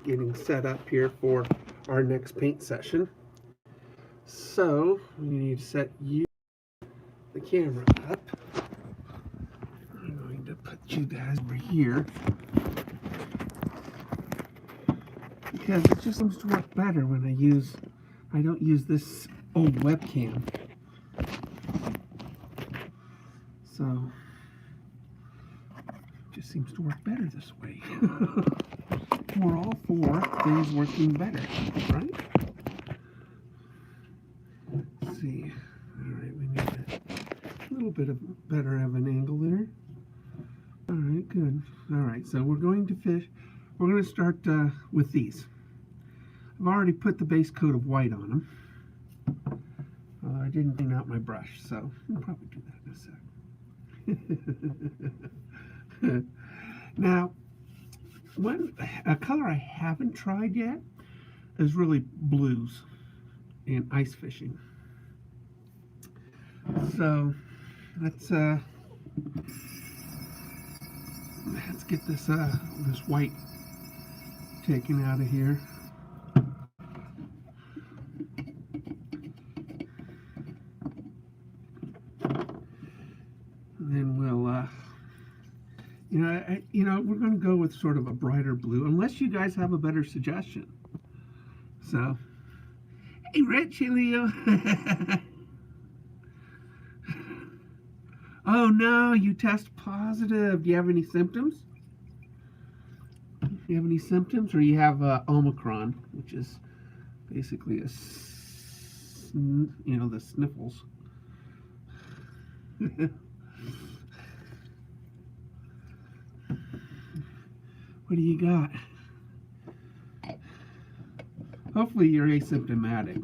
getting set up here for our next paint session. So we need to set the camera up. I'm going to put you guys over here because it just seems to work better when I don't use this old webcam. So it just seems to work better this way. We're all for things working better, right? Let's see. All right, we need a little bit of better of an angle there. All right, good. All right, so we're going to start with these. I've already put the base coat of white on them. I didn't clean out my brush, so I'll probably do that in a sec. Now, a color I haven't tried yet is really blues and ice fishing. So let's get this white taken out of here. And then we'll we're going to go with sort of a brighter blue, unless you guys have a better suggestion. So, hey, Rich, hey, Leo. Oh no, you test positive. Do you have any symptoms? Do you have any symptoms, or you have Omicron, which is basically the sniffles. What do you got? Hopefully you're asymptomatic.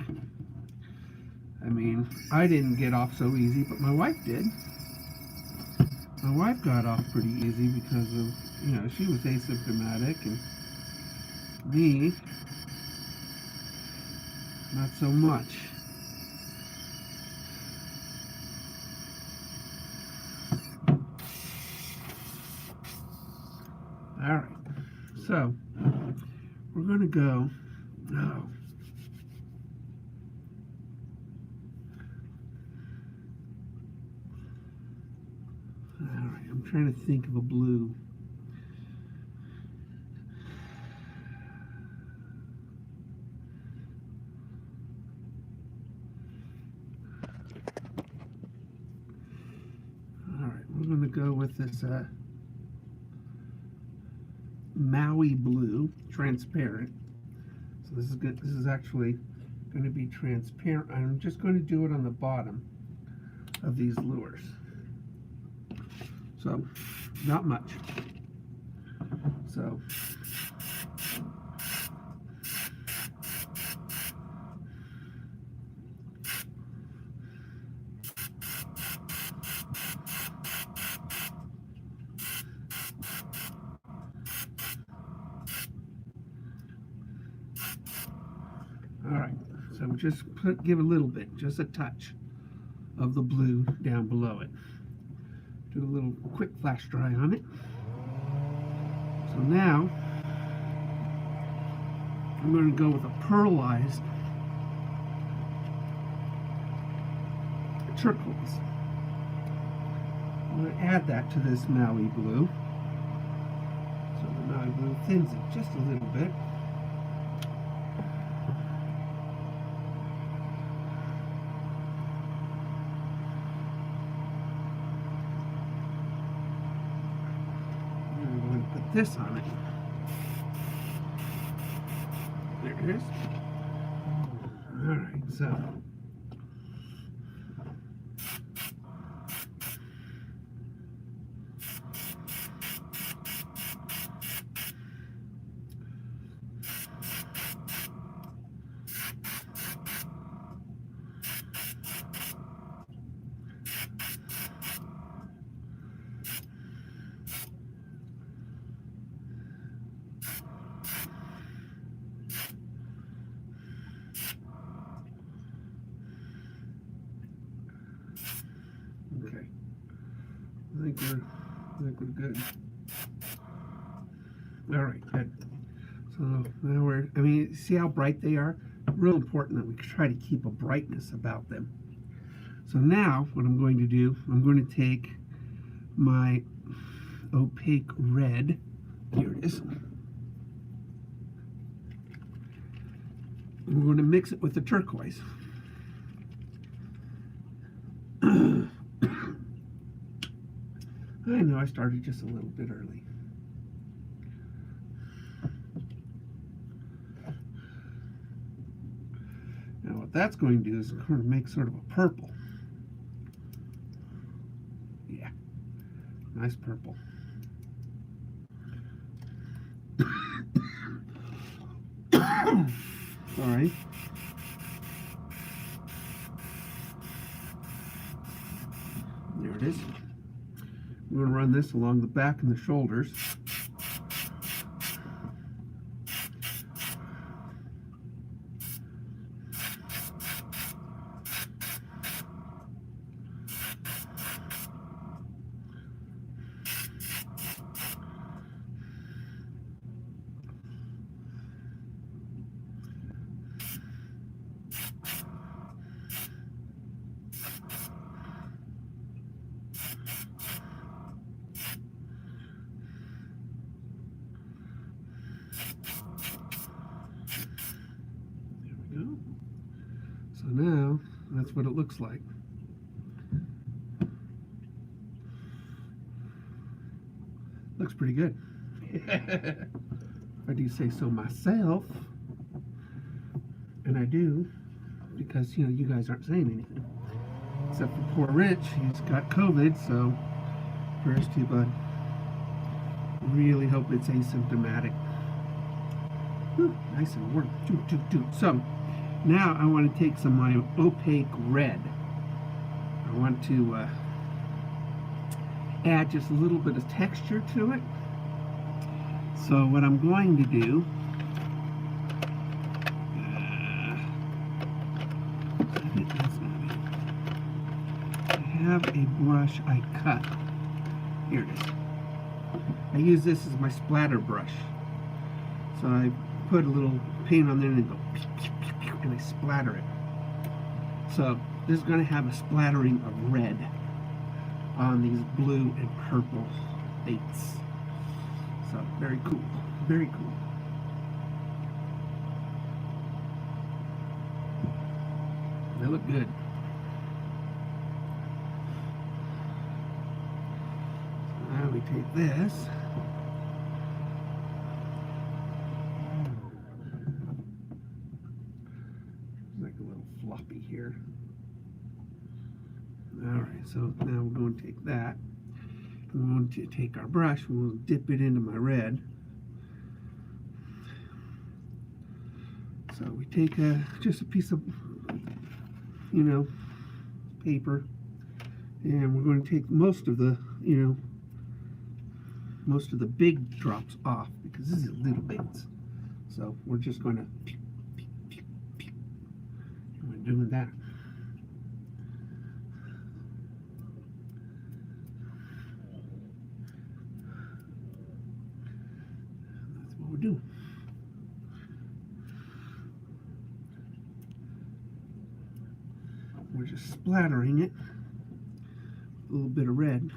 I mean, I didn't get off so easy, but my wife did. My wife got off pretty easy because of, she was asymptomatic, and me, not so much. All right. So, we're going to go, all right, I'm trying to think of a blue. All right, we're going to go with this Maui blue, transparent. So this is good. This is actually going to be transparent. I'm just going to do it on the bottom of these lures. So not much. So all right, so just give a little bit, just a touch of the blue down below it. Do a little quick flash dry on it. So now I'm going to go with a pearlized turquoise. I'm going to add that to this Maui blue. So the Maui blue thins it just a little bit. This on it. There it is. All right, so okay. I think we're good. All right, good. So now I mean, see how bright they are? Real important that we try to keep a brightness about them. So now what I'm going to do, I'm going to take my opaque red, here it is, and we're going to mix it with the turquoise. I know I started just a little bit early. Now what that's going to do is going to make sort of a purple. Yeah, nice purple. All right. There it is. I'm going to run this along the back and the shoulders. So now, that's what it looks like. Looks pretty good. If I do say so myself. And I do, because, you know, you guys aren't saying anything. Except for poor Rich, he's got COVID, so prayers to you, bud. Really hope it's asymptomatic. Whew, nice and warm. So, now I want to take some of my opaque red. I want to add just a little bit of texture to it. So what I'm going to do, I have a brush I cut. Here it is. I use this as my splatter brush. So I put a little paint on there and go and I splatter it. So this is going to have a splattering of red on these blue and purple baits. So very cool, very cool. They look good. So now we take this. Floppy here. Alright, so now we're going to take that. We're going to take our brush and we'll dip it into my red. So we take just a piece of, you know, paper, and we're going to take most of the, you know, most of the big drops off because this is little baits. So we're just going to doing that. That's what we're doing. We're just splattering it with a little bit of red.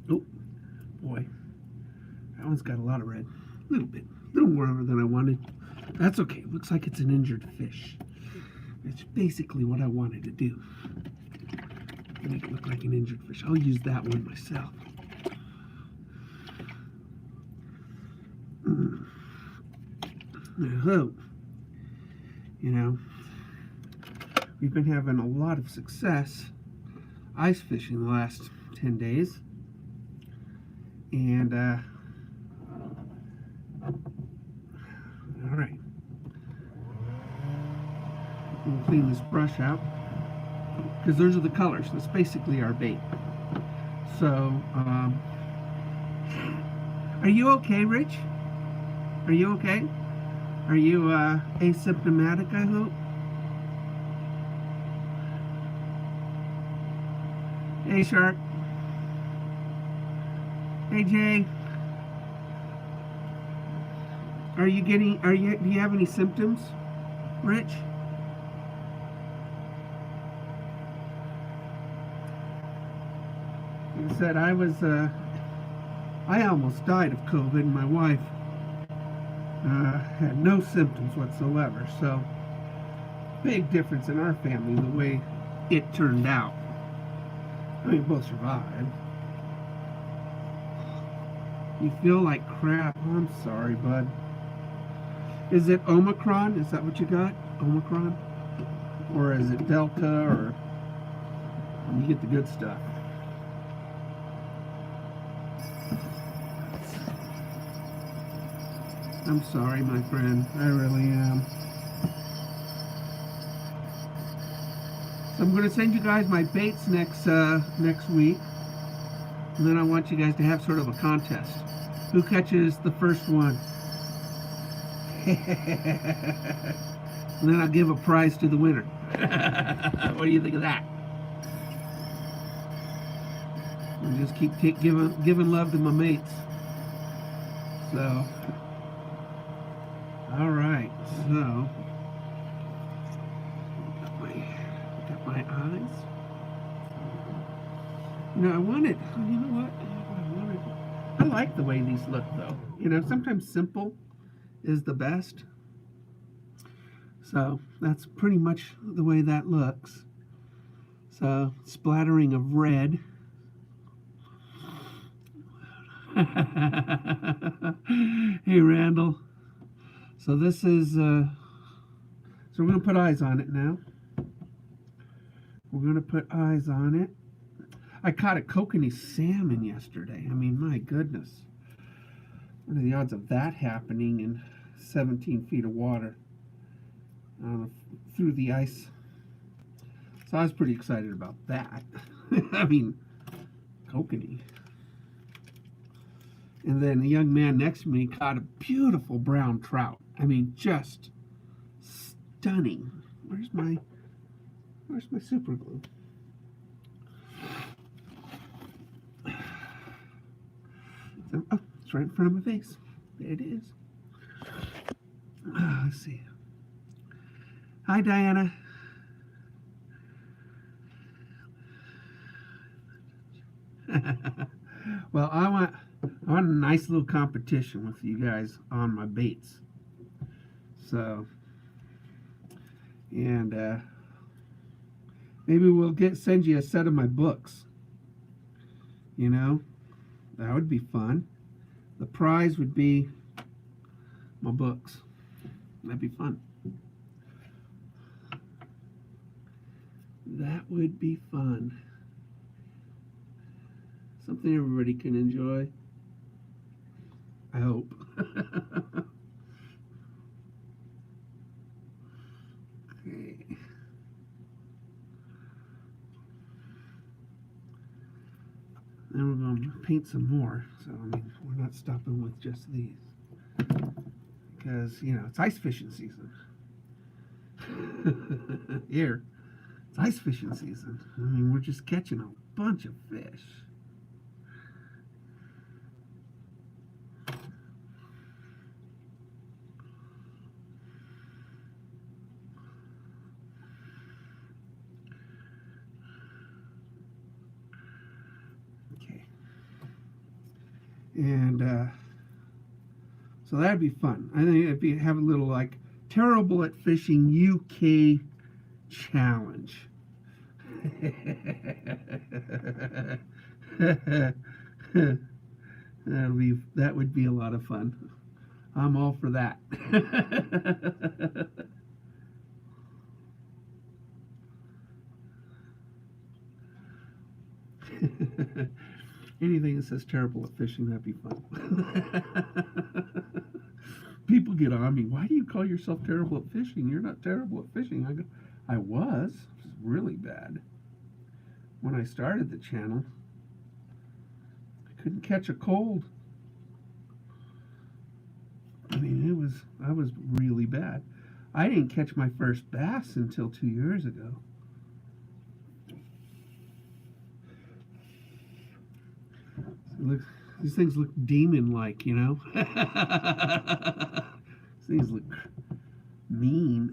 Oh boy, that one's got a lot of red. A little bit. A little more than I wanted. That's okay. Looks like it's an injured fish. That's basically what I wanted to do. Make it look like an injured fish. I'll use that one myself. I hope, you know, we've been having a lot of success ice fishing the last 10 days. And, all right, we'll clean this brush out because those are the colors. That's basically our bait. So, are you okay, Rich? Are you okay? Are you asymptomatic, I hope? Hey, Shark. Hey Jay, do you have any symptoms, Rich? Like I said, I almost died of COVID. My wife had no symptoms whatsoever. So, big difference in our family, the way it turned out. I mean, both survived. You feel like crap. I'm sorry, bud. Is it Omicron? Is that what you got? Omicron? Or is it Delta? Or you get the good stuff? I'm sorry, my friend. I really am. So I'm going to send you guys my baits next week. And then I want you guys to have sort of a contest. Who catches the first one? And then I'll give a prize to the winner. What do you think of that? I'll just keep giving love to my mates. So, all right. So, got my eyes. You know, you know what? I like the way these look, though. You know, sometimes simple is the best. So that's pretty much the way that looks. So splattering of red. Hey Randall. So this is so we're gonna put eyes on it now. We're gonna put eyes on it. I caught a kokanee salmon yesterday. I mean, my goodness. What are the odds of that happening in 17 feet of water through the ice? So I was pretty excited about that. I mean, kokanee. And then a young man next to me caught a beautiful brown trout. I mean, just stunning. Where's my super glue? So, oh, it's right in front of my face. There it is. Let's see. Hi, Diana. Well, I want a nice little competition with you guys on my baits. So, and maybe we'll send you a set of my books. You know, that would be fun. The prize would be my books. That'd be fun. That would be fun. Something everybody can enjoy. I hope. Okay. Then we're going to paint some more. So, I mean, we're not stopping with just these. Because, you know, it's ice fishing season. Here, it's ice fishing season. I mean, we're just catching a bunch of fish. Okay. And, so that'd be fun. I think it'd have a little like terrible at fishing UK challenge. That would be a lot of fun. I'm all for that. Anything that says terrible at fishing, that'd be fun. People get on me. Why do you call yourself terrible at fishing? You're not terrible at fishing. I go, I was really bad when I started the channel. I couldn't catch a cold. I mean, I was really bad. I didn't catch my first bass until 2 years ago. Looks These things look demon-like, you know? These things look mean.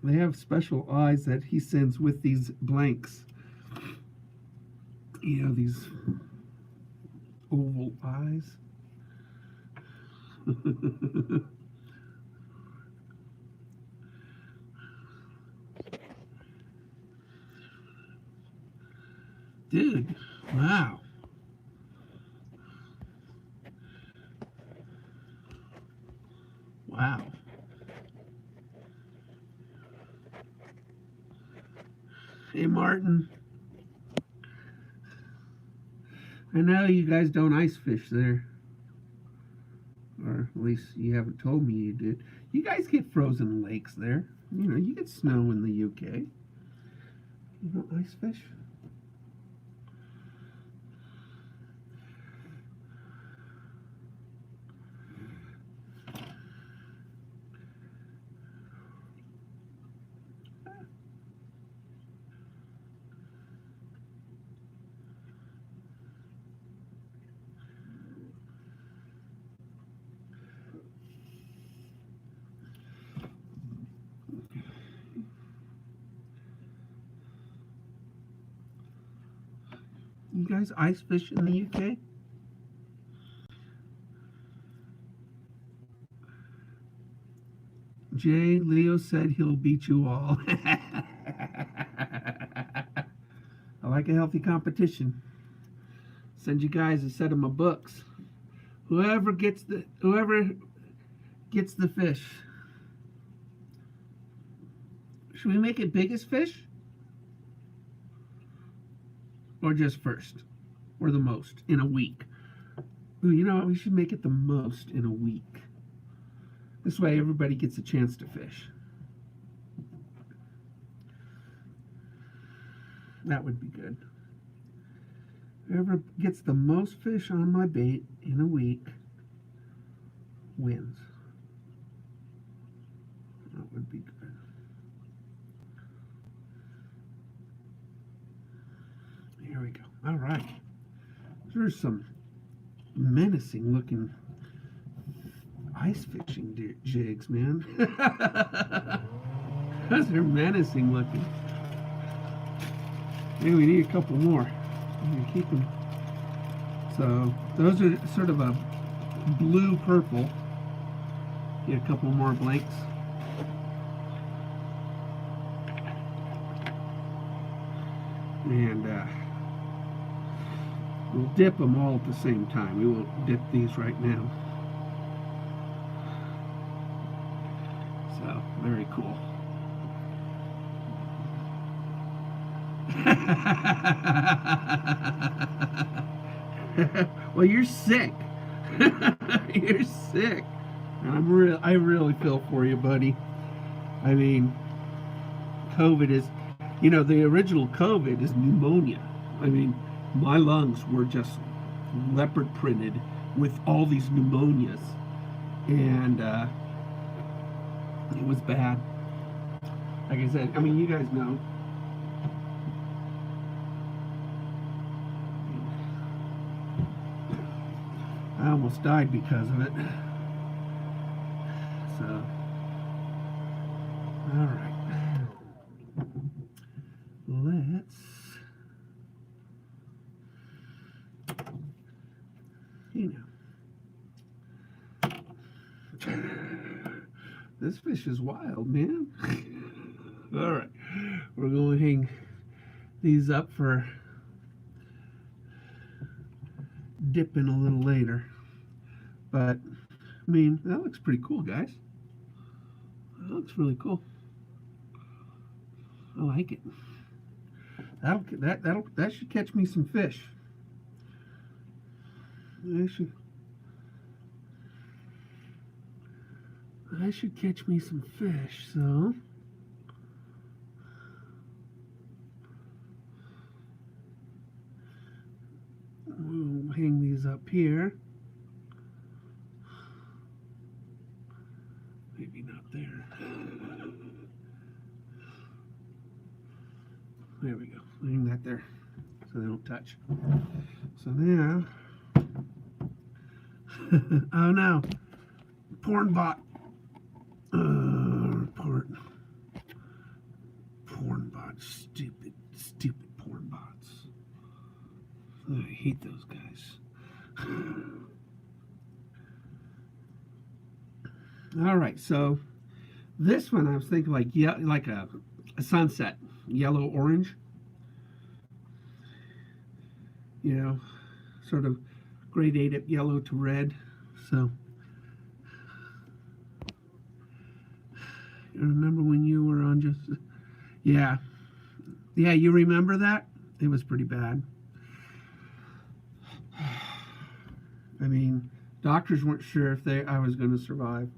They have special eyes that he sends with these blanks. You know, these oval eyes. Dude, wow. Wow. Hey, Martin. I know you guys don't ice fish there. Or at least you haven't told me you did. You guys get frozen lakes there. You know, you get snow in the UK. You don't ice fish? You guys ice fish in the UK? Jay, Leo said he'll beat you all. I like a healthy competition. Send you guys a set of my books. Whoever gets the fish. Should we make it biggest fish? Or just first? Or the most in a week? Ooh, you know what? We should make it the most in a week. This way everybody gets a chance to fish. That would be good. Whoever gets the most fish on my bait in a week wins. That would be good. Here we go. All right. There's some menacing looking ice fishing jigs, man. Those are menacing looking. Maybe we need a couple more. Keep them. So those are sort of a blue-purple. Get a couple more blanks. And we'll dip them all at the same time. We won't dip these right now. So, very cool. Well, you're sick. You're sick. And I really feel for you, buddy. I mean, COVID is, you know, the original COVID is pneumonia. I mean, my lungs were just leopard printed with all these pneumonias. And it was bad. Like I said, I mean, you guys know. I almost died because of it. So, all right. Let's, you know, this fish is wild, man. All right, we're going to hang these up for dipping a little later. But, I mean, that looks pretty cool, guys. That looks really cool. I like it. That should catch me some fish. I should catch me some fish, so we'll hang these up here. Maybe not there. Leaving that there so they don't touch. So now, oh no, porn bot. Porn bots, stupid porn bots. I hate those guys. All right, so this one I was thinking like a sunset, yellow orange. You know, sort of gradated yellow to red. So you remember when you were on just yeah, you remember that? It was pretty bad. I mean, doctors weren't sure if I was going to survive.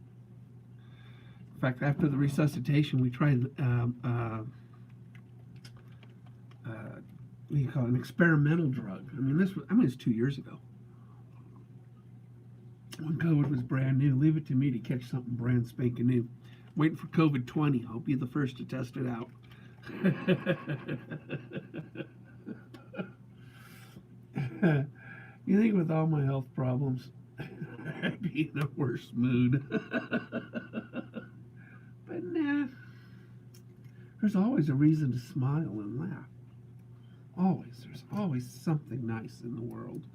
In fact, after the resuscitation, we tried what do you call it, an experimental drug. I mean, it's 2 years ago. When COVID was brand new. Leave it to me to catch something brand spanking new. Waiting for COVID 20. I'll be the first to test it out. You think with all my health problems, I'd be in a worse mood. But nah, there's always a reason to smile and laugh. Always, there's always something nice in the world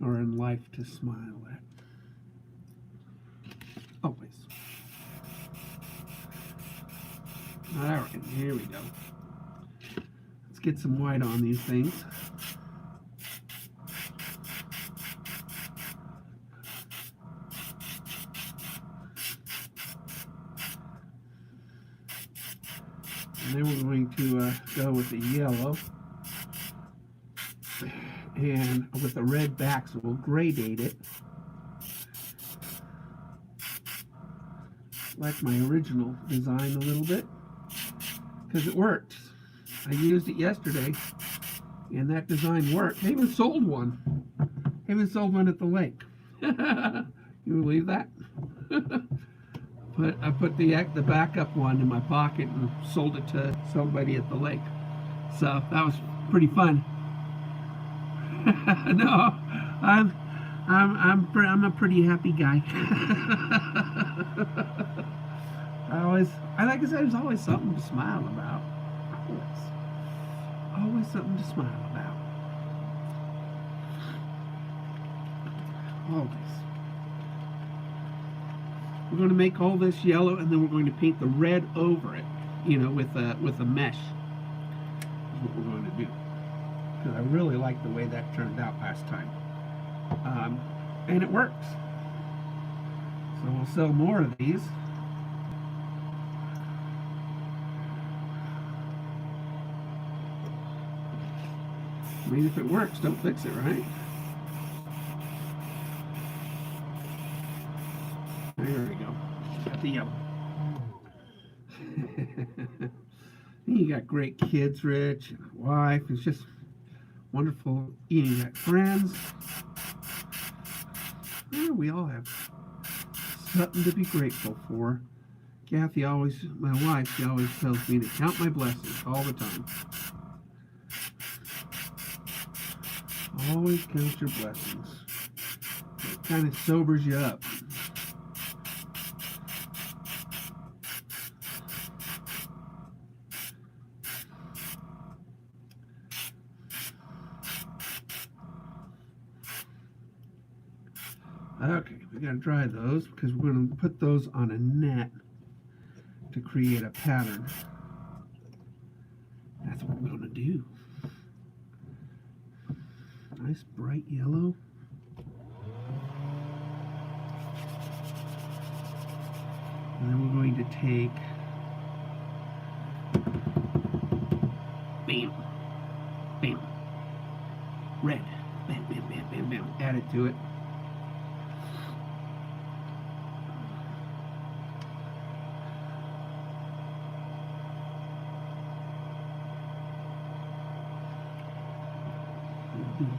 or in life to smile at. Always. All right, here we go. Let's get some white on these things. And then we're going to go with the yellow and with the red back, so we'll gradate it like my original design a little bit, because it worked. I used it yesterday and that design worked. They even sold one. They even sold one at the lake. You believe that? But I put the backup one in my pocket and sold it to somebody at the lake. So that was pretty fun. No, I'm a pretty happy guy. Like I said, there's always something to smile about. Always something to smile about. Always. We're going to make all this yellow, and then we're going to paint the red over it, you know, with a mesh. That's what we're going to do. Because I really like the way that turned out last time. And it works. So we'll sell more of these. I mean, if it works, don't fix it, right? There we go. Got the yellow. You got great kids, Rich, and a wife. It's just wonderful. You got friends. Yeah, we all have something to be grateful for. Kathy always, my wife, she always tells me to count my blessings all the time. Always count your blessings. It kind of sobers you up. Okay, we gotta dry those because we're gonna put those on a net to create a pattern. That's what we're gonna do. Nice bright yellow. And then we're going to take, bam, bam, red, bam, bam, bam, bam, bam, add it to it.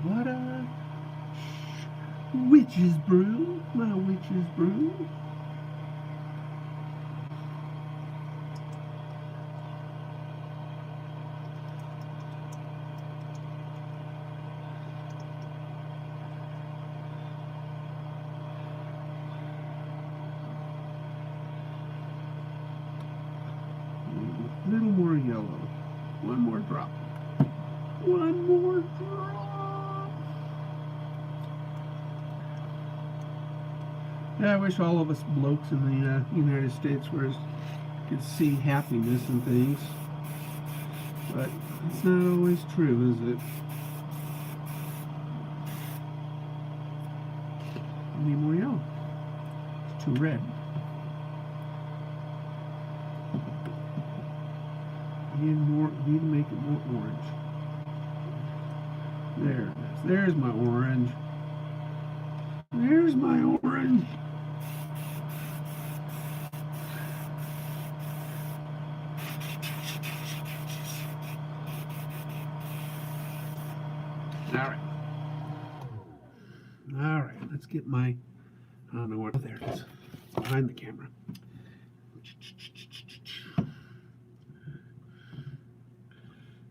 What a witch's brew, my witch's brew. One more drop. One more drop. Yeah, I wish all of us blokes in the United States could see happiness in things. But it's not always true, is it? I need more yellow. It's too red. Need to make it more orange. There it is. There's my orange. There's my orange. All right, let's get my, I don't know where, oh, there it is, behind the camera.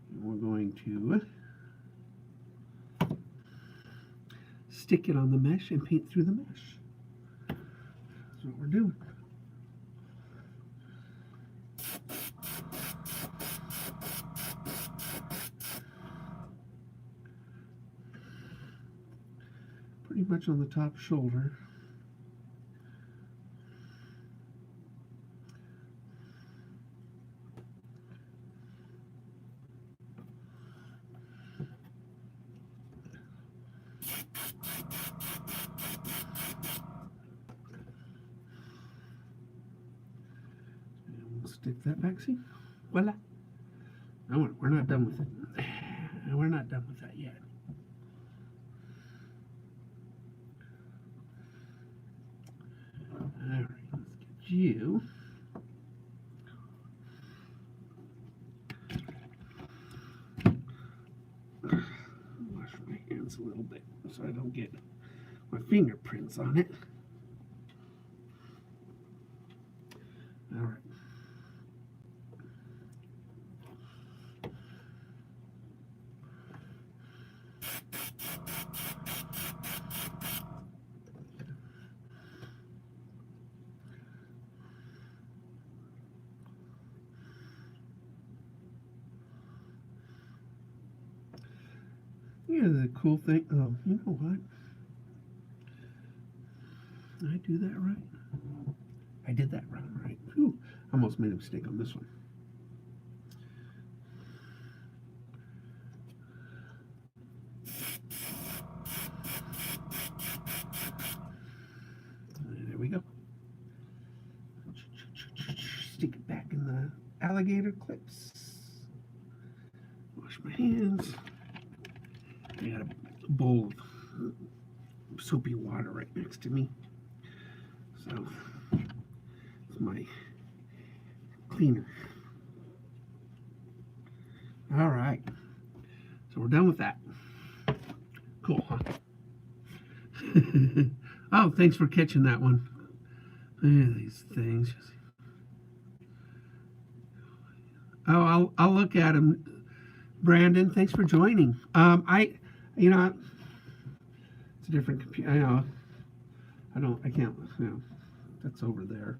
And we're going to stick it on the mesh and paint through the mesh. That's what we're doing. Pretty much on the top shoulder. And we'll stick that back, see? Voila. No, we're not done with it. We're not done with that yet. Alright, let's get you. Wash my hands a little bit so I don't get my fingerprints on it. Alright. Yeah, the cool thing, oh, you know what? Did I do that right? I did that right. Whew, I almost made a mistake on this one. There we go. Stick it back in the alligator clips. Wash my hands. I got a bowl of soapy water right next to me. So it's my cleaner. All right. So we're done with that. Cool, huh? Oh, thanks for catching that one. These things. Oh, I'll look at them. Brandon, thanks for joining. You know, it's a different computer. I know. I can't, you know, that's over there.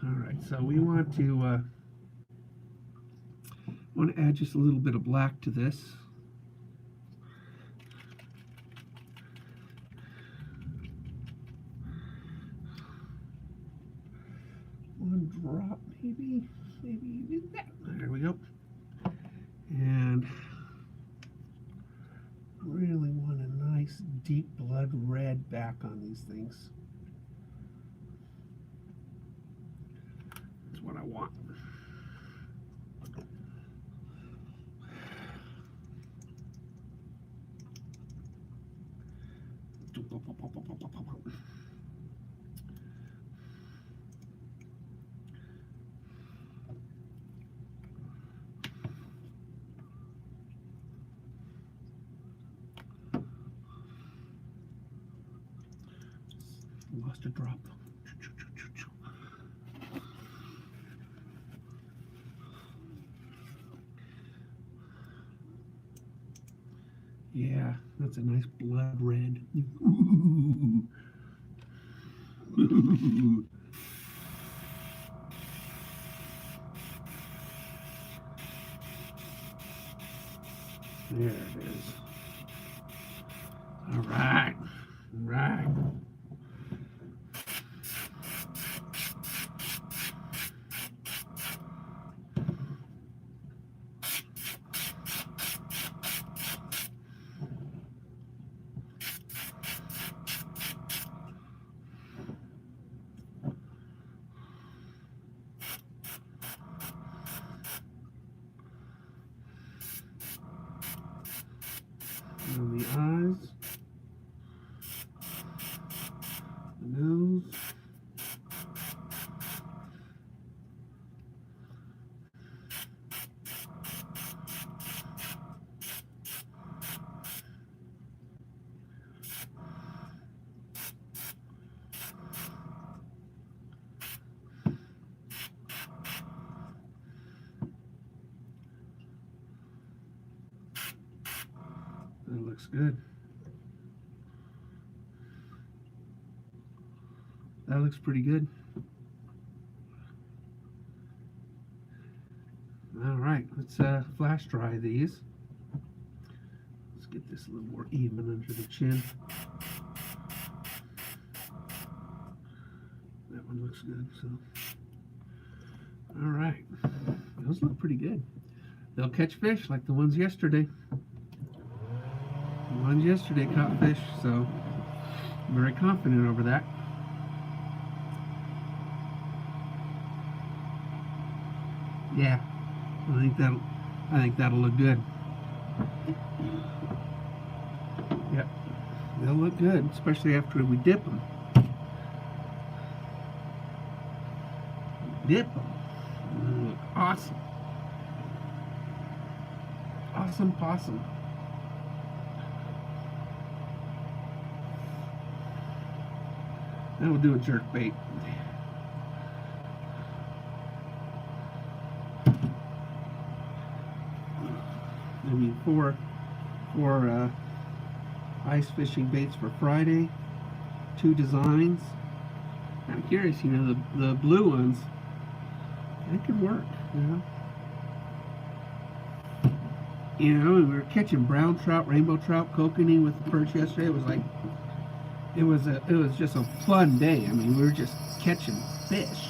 All right, so we want to add just a little bit of black to this. One drop, maybe that. There we go. And really want a nice deep blood red back on these things. That's what I want. Lost a drop. Yeah, that's a nice blood red. There it is. All right. All right. On the eyes, the nose, that looks good. That looks pretty good. All right, let's flash dry these. Let's get this a little more even under the chin. That one looks good. So, all right, those look pretty good. They'll catch fish like the ones yesterday. The ones yesterday caught fish, so I'm very confident over that. Yeah, I think that'll look good. Yep, they'll look good, especially after we dip them. Dip them. They'll look awesome. Awesome possum. Then we'll do a jerk bait. I mean, four ice fishing baits for Friday, 2 designs. I'm curious, you know, the blue ones, they could work, you know. You know, we were catching brown trout, rainbow trout, kokanee with the perch yesterday. It was like, it was just a fun day. I mean, we were just catching fish.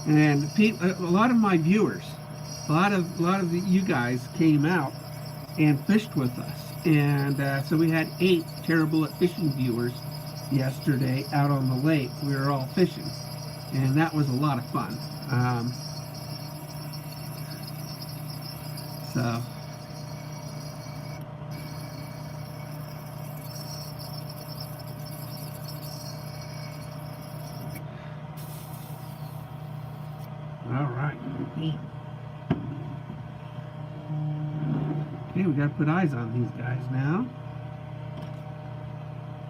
And a lot of my viewers, a lot of you guys came out and fished with us, and so we had 8 terrible at fishing viewers yesterday out on the lake. We were all fishing, and that was a lot of fun. So all right. Okay, we got to put eyes on these guys now.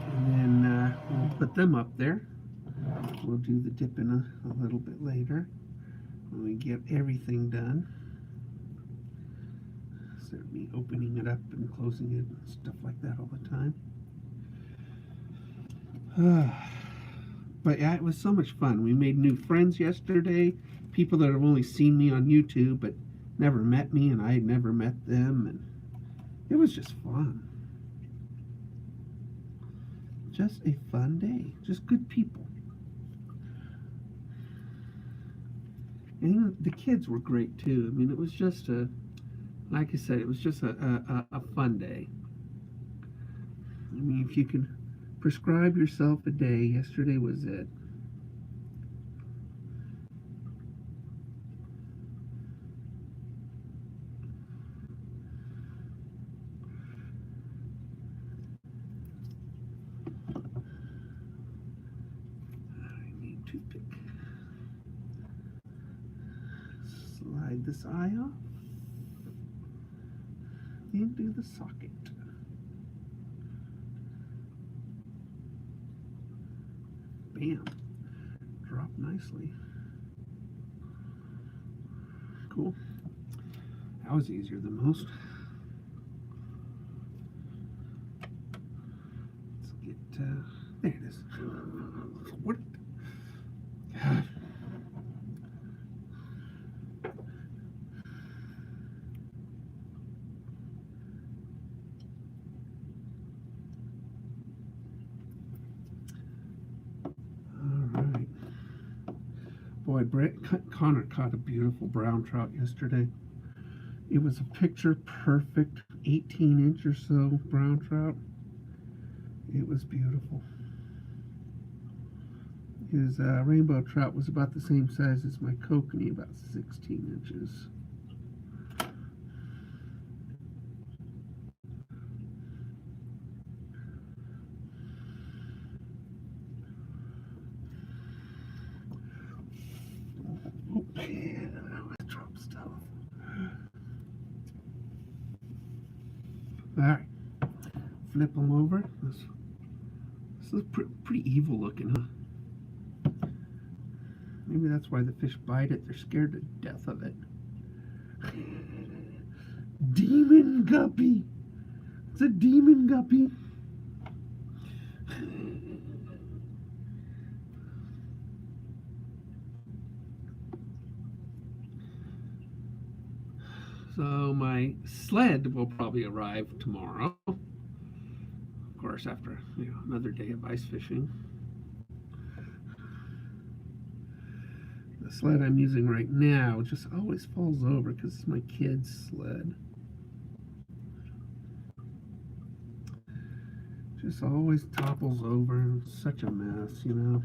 And then we'll put them up there. We'll do the dipping a little bit later when we get everything done. Instead of me opening it up and closing it and stuff like that all the time. But yeah, it was so much fun. We made new friends yesterday. People that have only seen me on YouTube but never met me, and I had never met them, and it was just fun. Just a fun day. Just good people. And the kids were great too. I mean, it was just like I said, it was just a fun day. I mean, if you can prescribe yourself a day, yesterday was it. Slide this eye off and do the socket. Bam. Drop nicely. Cool. That was easier than most. Let's get, there it is. What? Boy, Connor caught a beautiful brown trout yesterday. It was a picture perfect 18-inch or so brown trout. It was beautiful. His rainbow trout was about the same size as my kokanee, about 16 inches. Okay, I dropped stuff. Alright, flip them over. This is pretty evil looking, huh? Maybe that's why the fish bite it. They're scared to death of it. Demon guppy. It's a demon guppy. So my sled will probably arrive tomorrow. Of course, after another day of ice fishing. The sled I'm using right now just always falls over because it's my kid's sled. Just always topples over. It's such a mess, you know.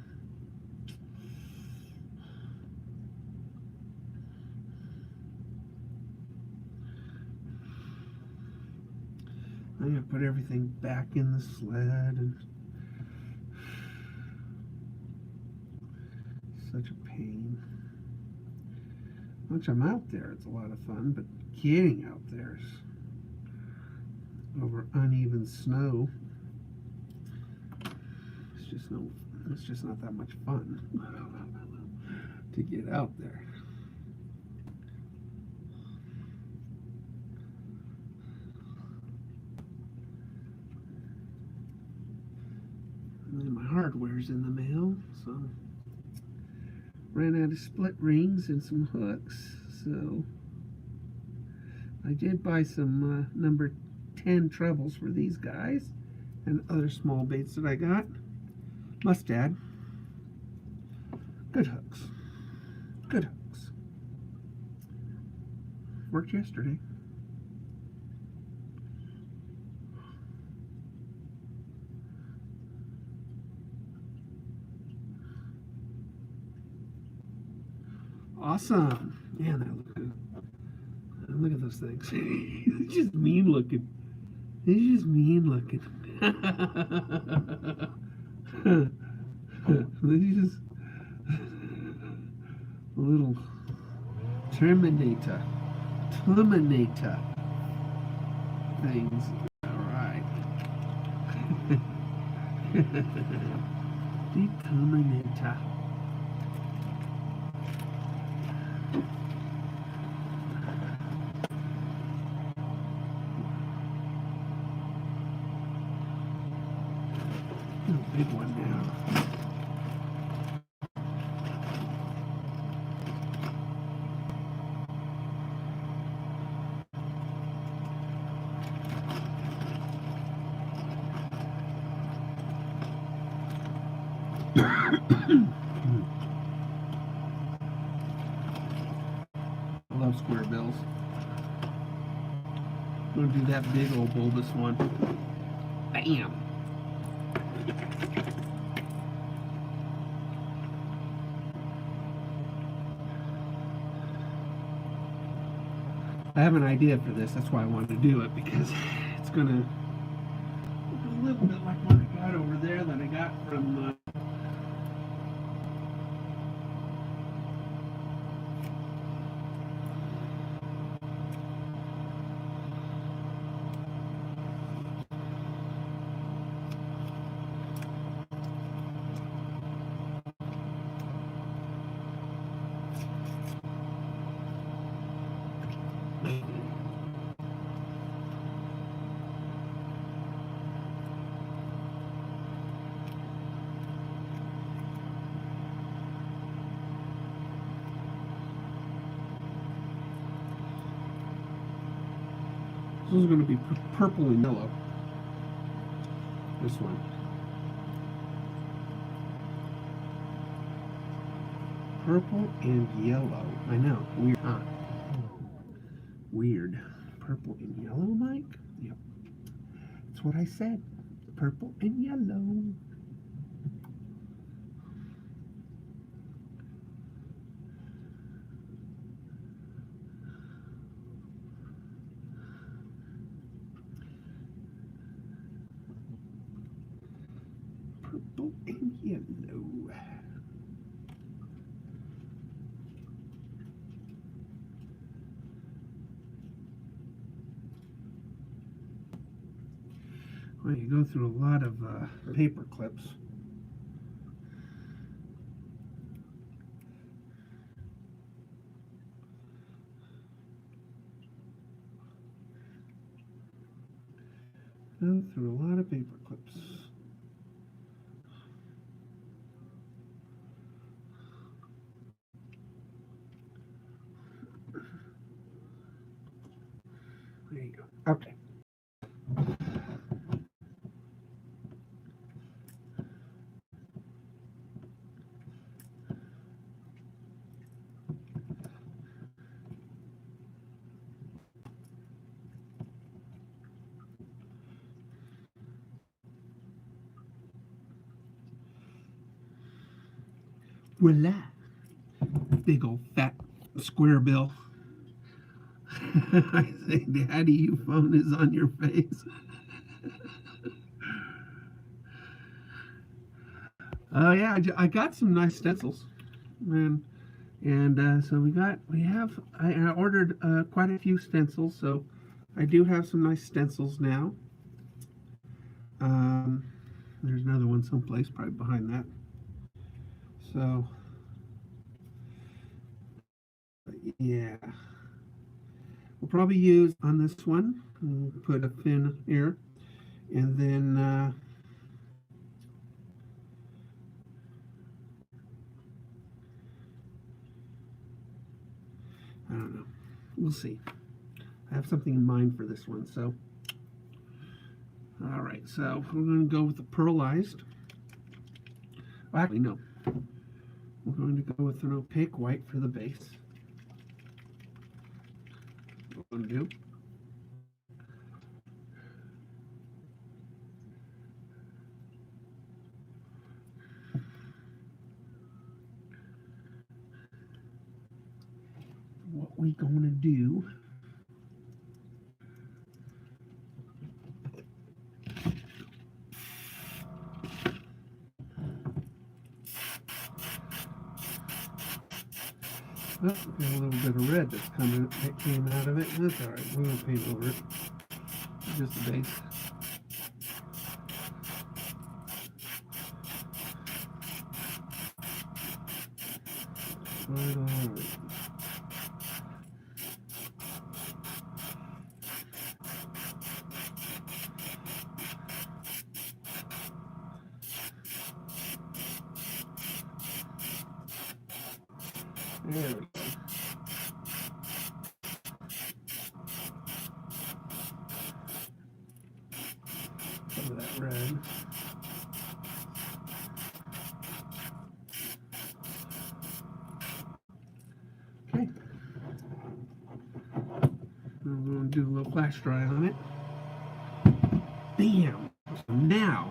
I'm gonna put everything back in the sled, and such a pain. Once I'm out there, it's a lot of fun, but getting out there over uneven snow, it's just not that much fun to get out there. And my hardware's in the mail, so ran out of split rings and some hooks, so I did buy some number 10 trebles for these guys and other small baits that I got. Must add, good hooks. Good hooks. Worked yesterday. Awesome. Man, look at those things. It's just mean looking. It's just mean looking. They're just a little Terminator things. Alright. The Terminator. Big one now. I love square bills. I'm going to do that big old bulbous one. Bam! I have an idea for this. That's why I wanted to do it, because it's going to look a little bit like what I got over there that I got from this is going to be purple and yellow. This one. Purple and yellow. I know. Weird, huh? Weird. Purple and yellow, Mike? Yep. That's what I said. Purple and yellow. Purple and yellow. Well, you go through a lot of paper clips. Go through a lot of paper clips. There you go. Okay. Voila. Big old fat square bill. I say, Daddy, your phone is on your face. Oh yeah, I got some nice stencils, and so I ordered quite a few stencils, so I do have some nice stencils now. There's another one someplace, probably behind that. So yeah, we'll probably use on this one. We'll put a fin here, and then I don't know. We'll see. I have something in mind for this one. So, all right. So we're going to go with the pearlized. Well, actually, no. We're going to go with an opaque white for the base. What we're going to do. What we going to do. Well, we got a little bit of red that came out of it. That's all right. We're going to paint over it. Just the base. All right. There we go. Some of that red. Okay. I'm going to do a little flash dry on it. Bam! So now,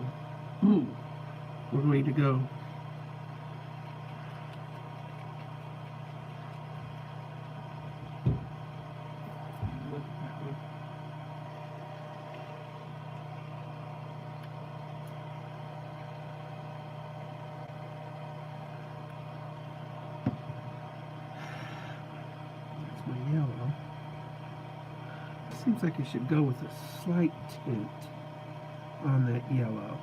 we're going to go yellow. Seems like you should go with a slight tint on that yellow.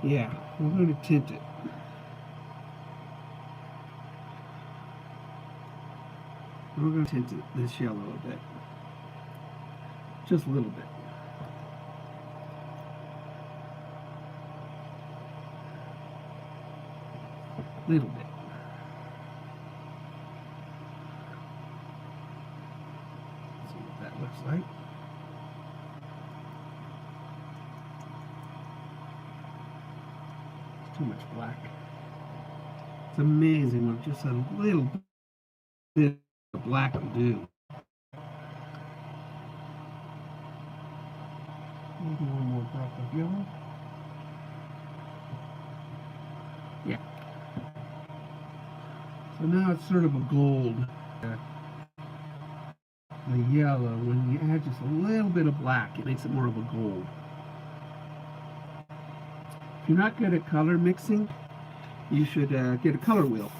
Yeah, we're going to tint it. We're going to tint this yellow a bit. Just a little bit. Little bit. Let's see what that looks like. too much black. It's amazing what just a little bit of black will do. Maybe one more drop of yellow. Yeah. So now it's sort of a gold. The yellow, when you add just a little bit of black, it makes it more of a gold. If you're not good at color mixing, you should get a color wheel.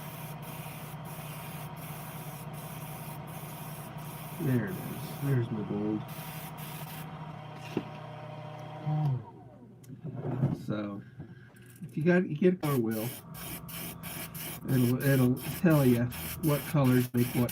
There it is. There's my gold. So, if you get a color wheel, it'll tell you what colors make what.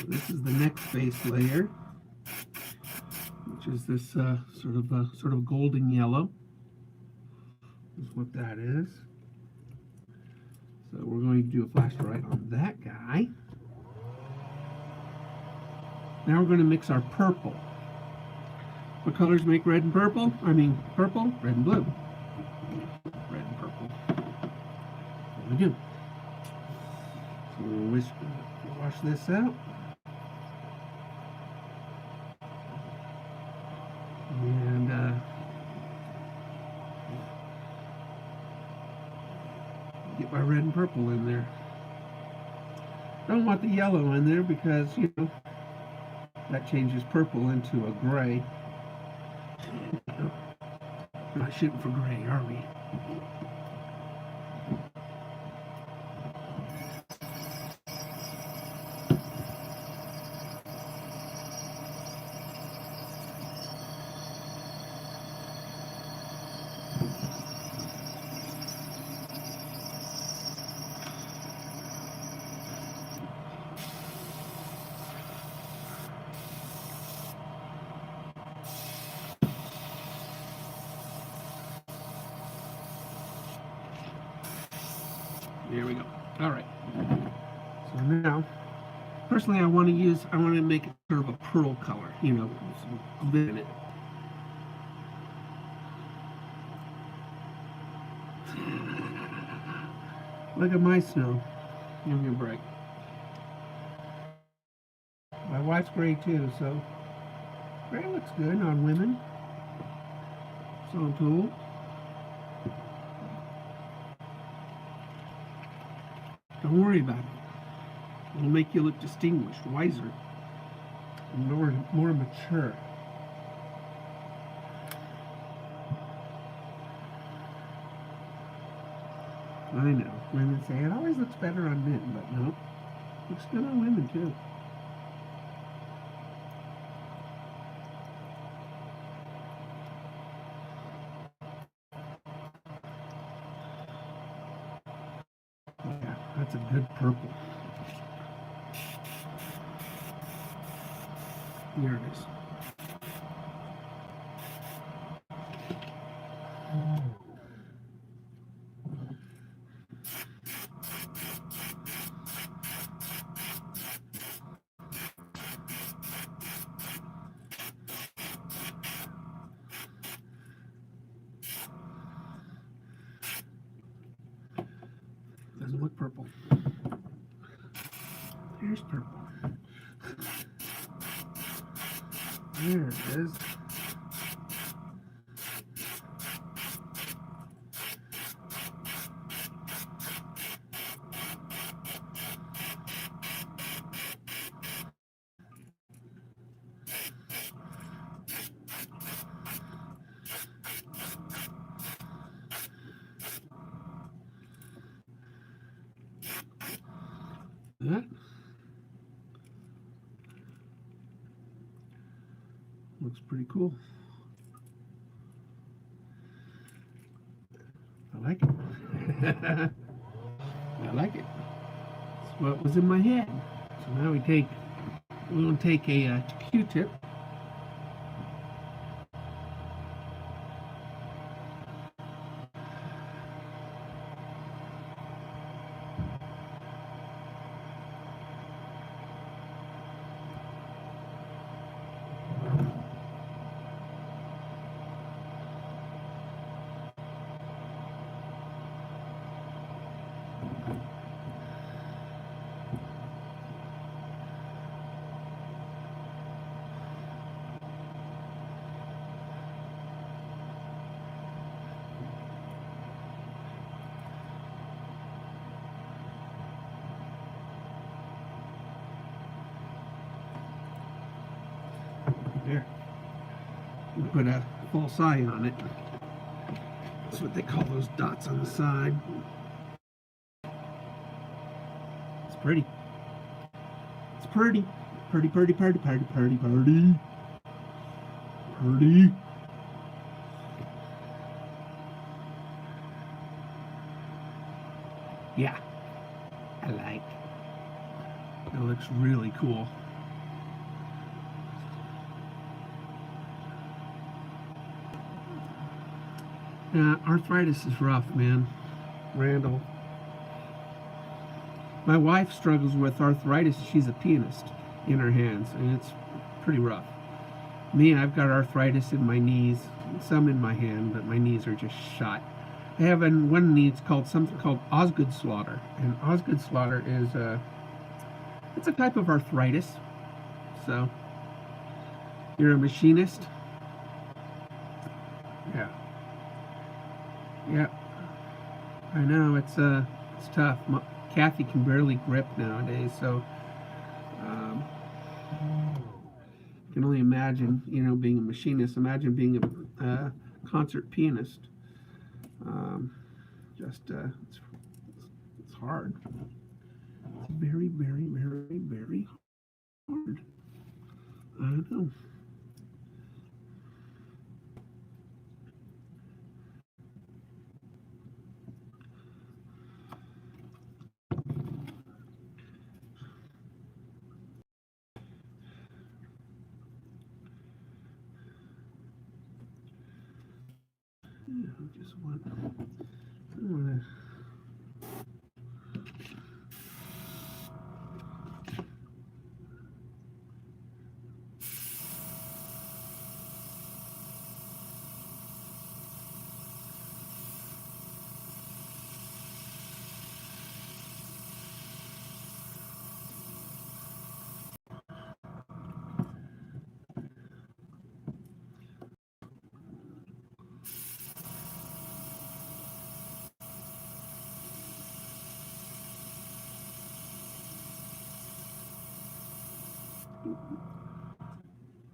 This is the next base layer, which is this sort of golden yellow. Is what that is. So we're going to do a flash dry on that guy. Now we're going to mix our purple. What colors make red and purple? I mean purple, red and blue. Red and purple. There we do. So we'll wash this out. And get my red and purple in there. Don't want the yellow in there because, you know, that changes purple into a gray. We're not shooting for gray, are we? There we go. All right. So now, personally, I want to make it sort of a pearl color, you know, some glitter in it. Look at my snow. Give me a break. My wife's gray too, so gray looks good on women. So I'm told. Don't worry about it. It'll make you look distinguished, wiser, and more mature. I know. Women say it always looks better on men, but no. It looks good on women too. Yeah, that's a good purple. Here it is. Doesn't look purple. Here's purple. There it is. That looks pretty cool. I like it. I like it. That's what was in my head. So now we're going to take a Q-tip. There. You put a false eye on it. That's what they call those dots on the side. It's pretty. It's pretty. Pretty, pretty, pretty, pretty, pretty, pretty. Pretty. Yeah. I like. It looks really cool. Arthritis is rough, man. Randall. My wife struggles with arthritis. She's a pianist in her hands, and it's pretty rough. Me, I've got arthritis in my knees, some in my hand, but my knees are just shot. I have one knee. It's called something called Osgood slaughter, and Osgood slaughter is it's a type of arthritis. So, you're a machinist. Yeah. Yeah, I know it's tough. Kathy can barely grip nowadays, so you can only imagine, being a machinist. Imagine being a concert pianist. It's hard. It's very, very, very, very hard. I don't know. Yeah, I just want to.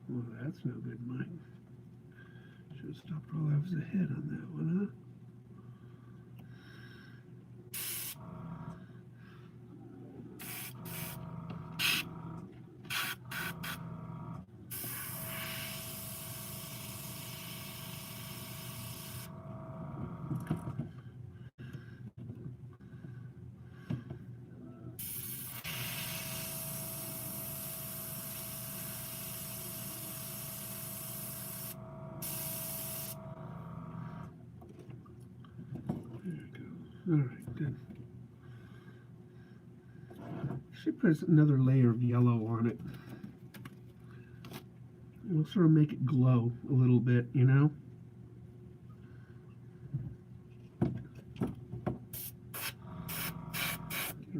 Well, that's no good, Mike. Should have stopped while I was ahead on that one, huh? All right, good. Should put another layer of yellow on it. It'll sort of make it glow a little bit, Get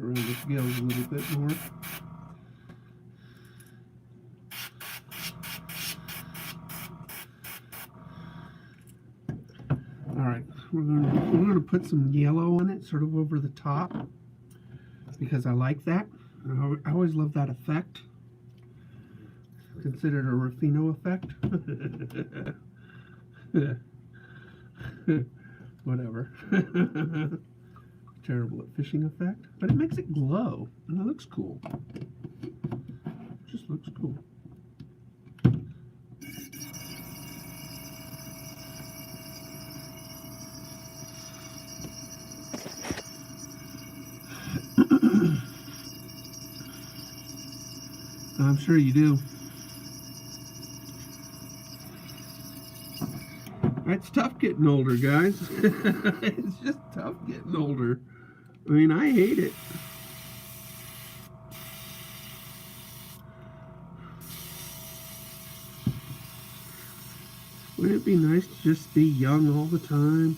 around the gills a little bit more. All right, we're gonna put some yellow on it, sort of over the top, because I like that. I always love that effect. Considered a Ruffino effect. Whatever. terrible at fishing effect, but it makes it glow, and it looks cool. It just looks cool. I'm sure you do. It's tough getting older, guys. It's just tough getting older. I mean, I hate it. Wouldn't it be nice to just be young all the time?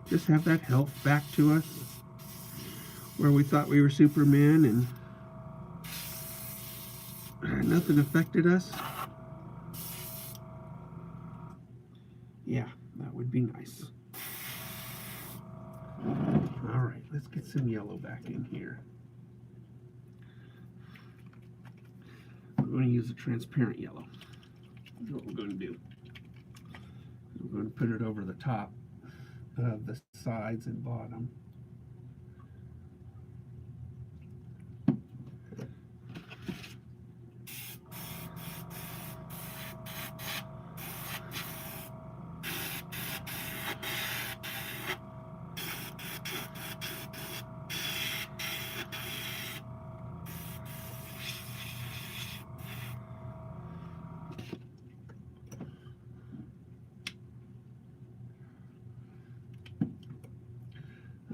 Just have that health back to us, where we thought we were Superman and nothing affected us. Yeah, that would be nice. All right, let's get some yellow back in here. We're going to use a transparent yellow. That's what we're going to do. We're going to put it over the top of the sides and bottom.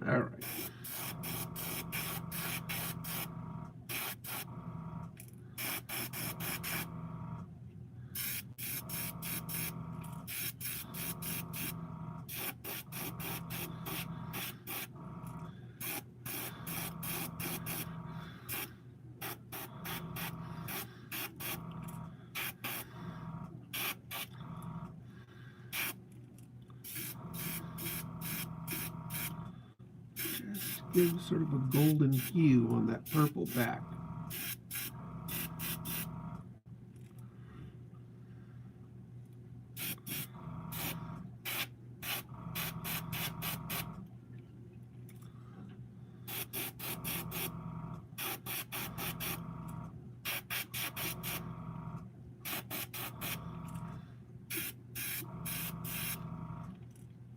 All right. Give sort of a golden hue on that purple back.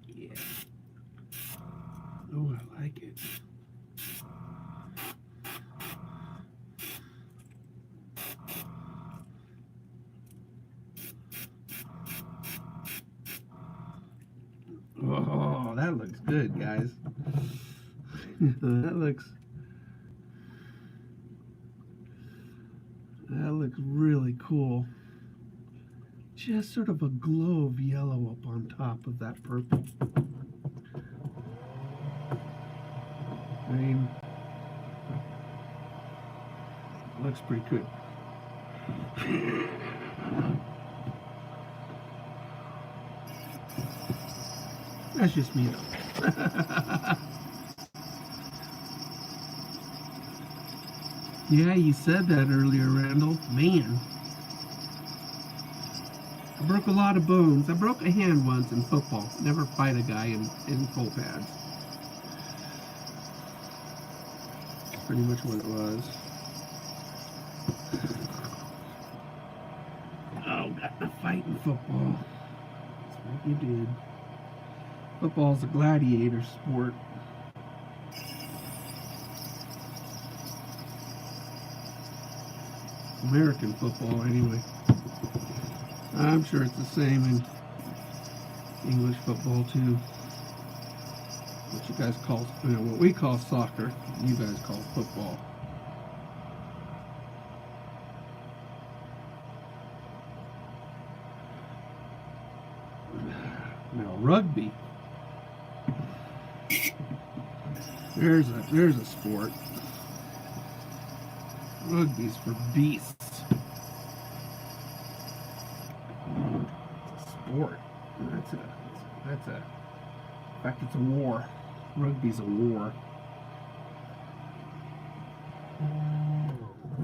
Yeah. Oh, I like it. Oh, that looks good, guys. That looks really cool. Just sort of a glow of yellow up on top of that purple. I mean, it looks pretty good. That's just me though. Yeah, you said that earlier, Randall. Man. I broke a lot of bones. I broke a hand once in football. Never fight a guy in full pads. That's pretty much what it was. Oh, got in a fight in football. That's what you did. Football's a gladiator sport. American football, anyway. I'm sure it's the same in English football, too. What you guys call, what we call soccer, you guys call football. Now, rugby. There's a sport. Rugby's for beasts. It's a sport. In fact, it's a war. Rugby's a war.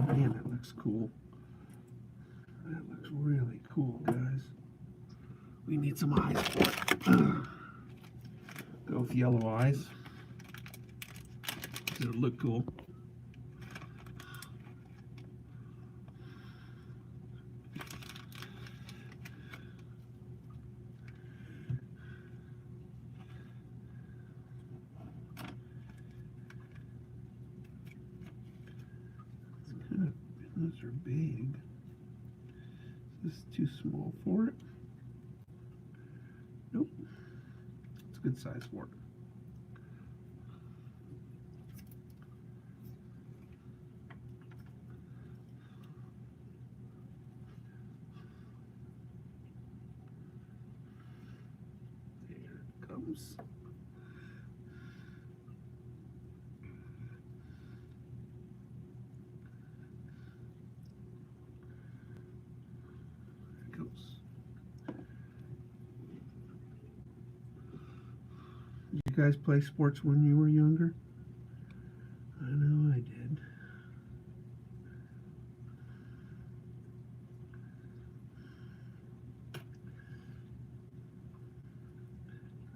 Man, that looks cool. That looks really cool, guys. We need some eyes for it. Go with yellow eyes. It would look cool. Those are big. This is too small for it. Nope. It's a good size for it. There it comes. Did you guys play sports when you were younger? I know I did.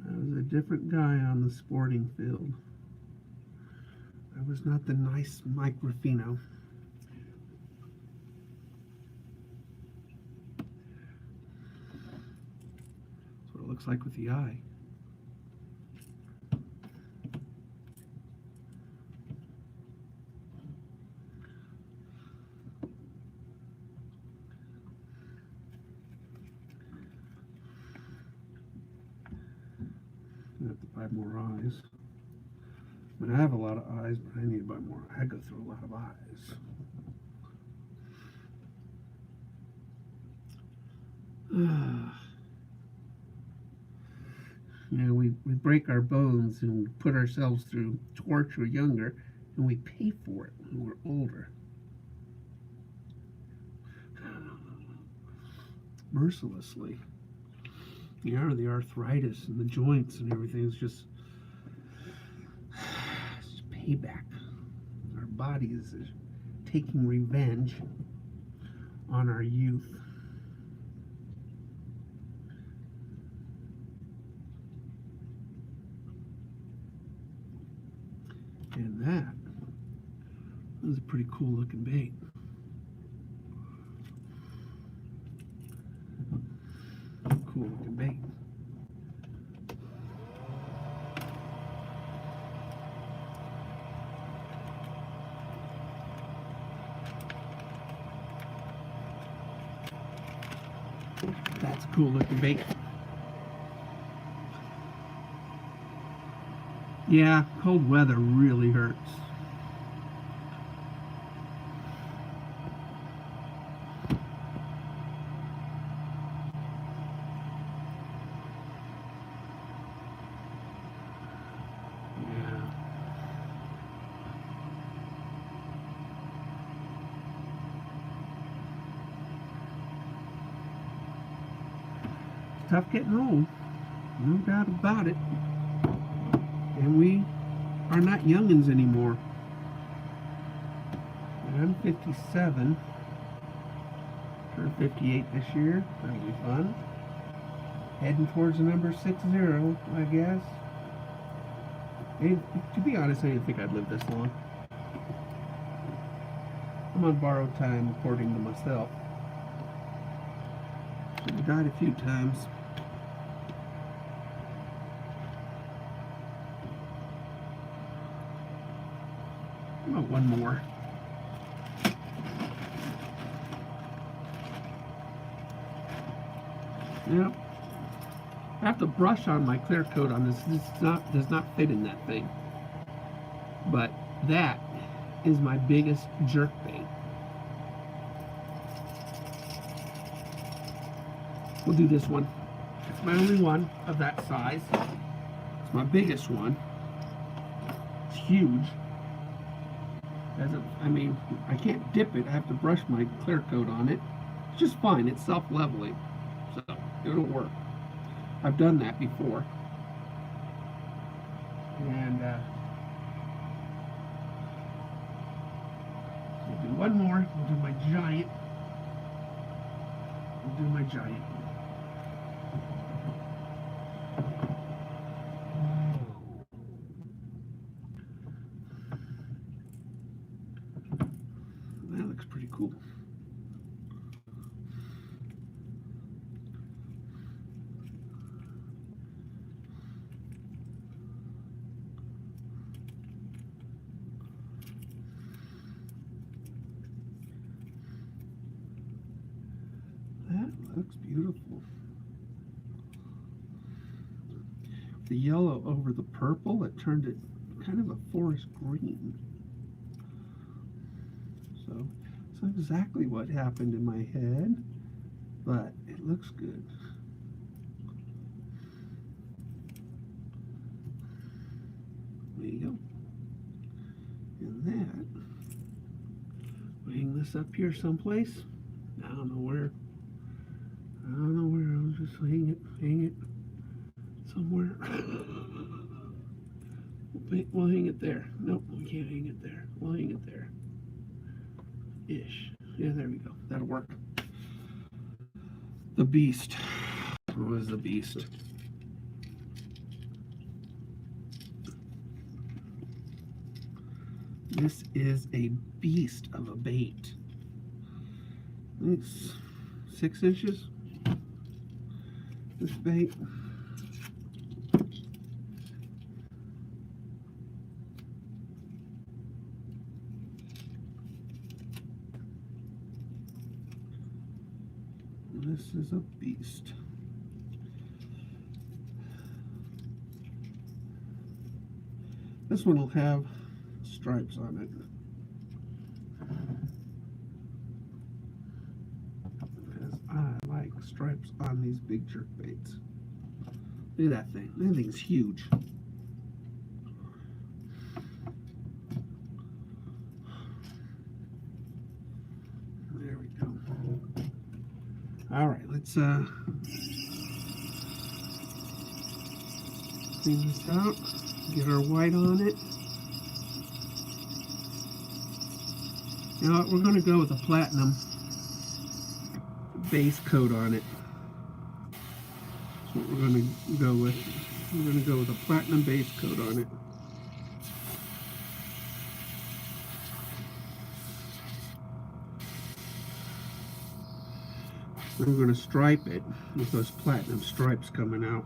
I was a different guy on the sporting field. I was not the nice Mike Ruffino. That's what it looks like with the eye. I have to buy more eyes. I mean, I have a lot of eyes, but I need to buy more. I go through a lot of eyes. You know, we break our bones and put ourselves through torture younger, and we pay for it when we're older. Mercilessly. You know, the arthritis and the joints and everything is just payback. Our bodies is taking revenge on our youth. And that was a pretty cool looking bait. Cool looking bait. That's a cool looking bait. Yeah, cold weather really hurts. Tough getting old, no doubt about it. And we are not youngins anymore. And I'm 57, turn 58 this year. That'll be fun. Heading towards the number 60, I guess. And to be honest, I didn't think I'd live this long. I'm on borrowed time, according to myself. I've died a few times. About one more. Yep. I have to brush on my clear coat on this. This does not fit in that thing. But that is my biggest jerk bait. We'll do this one. It's my only one of that size. It's my biggest one. It's huge. I mean, I can't dip it. I have to brush my clear coat on it. It's just fine. It's self-leveling. So it'll work. I've done that before. And we'll do one more. We'll do my giant. We'll do my giant. cool. That looks beautiful. The yellow over the purple, it turned it kind of a forest green. So it's not exactly what happened in my head, but it looks good. There you go. And that, we'll hang this up here someplace. I don't know where. I don't know where. I'll just hang it somewhere. We'll hang it there. Nope, we can't hang it there. We'll hang it there. Ish. Yeah, there we go. That'll work. The beast. What was the beast? This is a beast of a bait. It's 6 inches. This bait. This is a beast. This one will have stripes on it. Because I like stripes on these big jerk baits. Look at that thing. That thing's huge. There we go. All right, let's clean this out. Get our white on it. You know what, we're going to go with a platinum base coat on it. That's what we're going to go with. We're going to go with a platinum base coat on it. We're going to stripe it with those platinum stripes coming out.